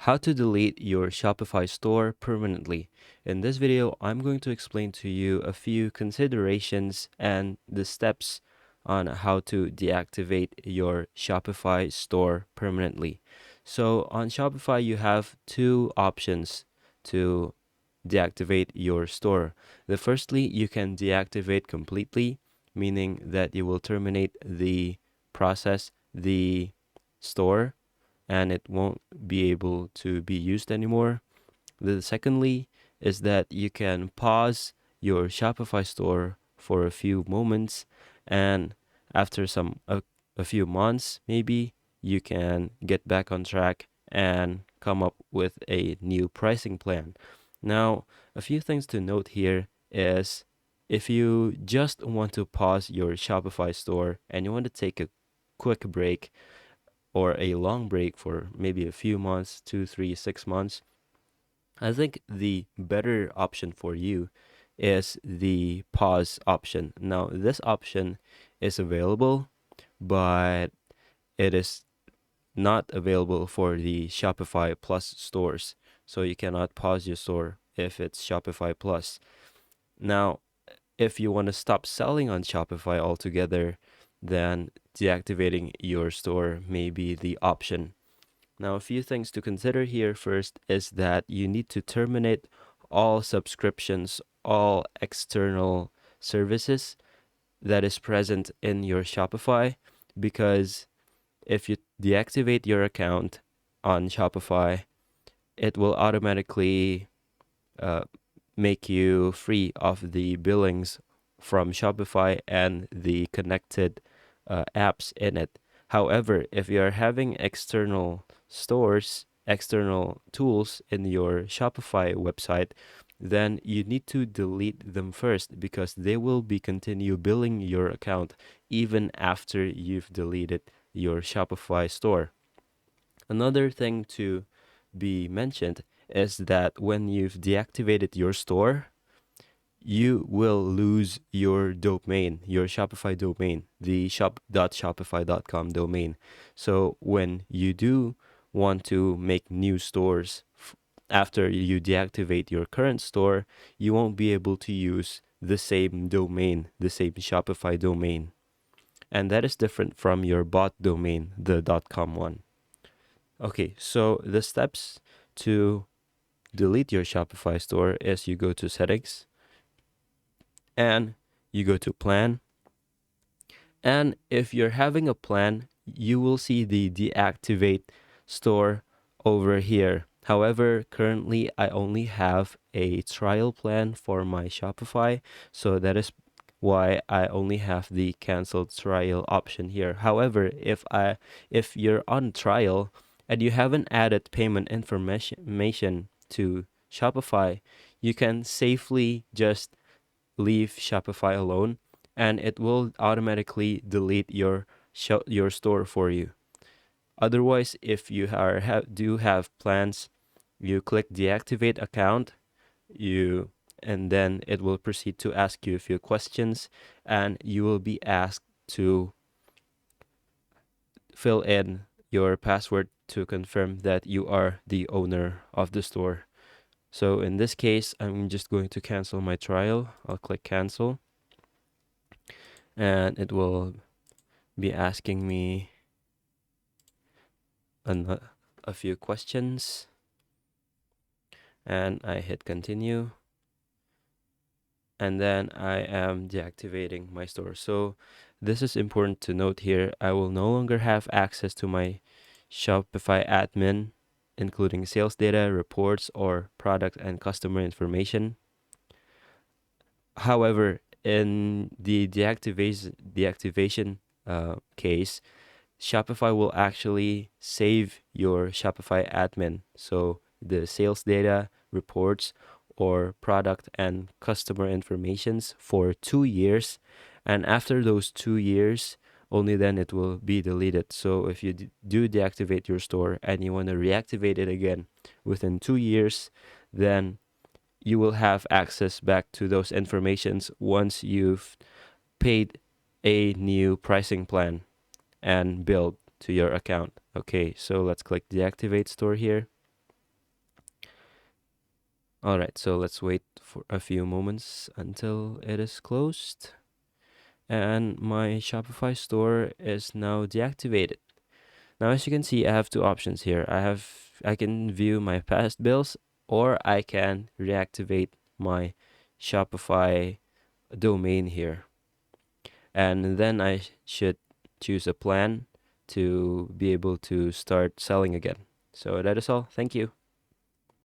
How to delete your Shopify store permanently. In this video, I'm going to explain to you a few considerations and the steps on how to deactivate your Shopify store permanently. So on Shopify, you have two options to deactivate your store. Firstly, you can deactivate completely, meaning that you will terminate the process, the store, and it won't be able to be used anymore. Secondly, is that you can pause your Shopify store for a few moments, and after a few months, maybe you can get back on track and come up with a new pricing plan. Now, a few things to note here is if you just want to pause your Shopify store and you want to take a quick break or a long break for maybe a few months, 2, 3, 6 months, I think the better option for you is the pause option. Now, this option is available, but it is not available for the Shopify Plus stores. So you cannot pause your store if it's Shopify Plus. Now, if you want to stop selling on Shopify altogether, then deactivating your store may be the option. Now, a few things to consider here first is that you need to terminate all subscriptions, all external services that is present in your Shopify, because if you deactivate your account on Shopify, it will automatically uh, make you free of the billings from Shopify and the connected apps in it. However, if you are having external stores, external tools in your Shopify website, then you need to delete them first because they will be continue billing your account even after you've deleted your Shopify store. Another thing to be mentioned is that when you've deactivated your store, you will lose your domain, your Shopify domain, the shop.shopify.com domain. So when you do want to make new stores after you deactivate your current store, you won't be able to use the same domain, the same Shopify domain. And that is different from your bot domain, the .com one. Okay, so the steps to delete your Shopify store is you go to settings and you go to plan. And if you're having a plan, you will see the deactivate store over here. However, currently I only have a trial plan for my Shopify, so that is why I only have the canceled trial option here. However, if you're on trial and you haven't added payment information to Shopify, you can safely just leave Shopify alone and it will automatically delete your store for you. Otherwise, if you do have plans, you click deactivate account, and then it will proceed to ask you a few questions, and you will be asked to fill in your password to confirm that you are the owner of the store. So in this case, I'm just going to cancel my trial. I'll click cancel, and it will be asking me a few questions, and I hit continue, and then I am deactivating my store. So this is important to note here. I will no longer have access to my Shopify admin, including sales data, reports, or product and customer information. However, in the deactivation case, Shopify will actually save your Shopify admin. So the sales data, reports, or product and customer informations for 2 years. And after those 2 years, only then it will be deleted. So if you do deactivate your store and you want to reactivate it again within 2 years, then you will have access back to those informations once you've paid a new pricing plan and billed to your account. Okay, so let's click deactivate store here. All right, so let's wait for a few moments until it is closed. And my Shopify store is now deactivated. Now, as you can see, I have two options here. I can view my past bills, or I can reactivate my Shopify domain here. And then I should choose a plan to be able to start selling again. So that is all. Thank you.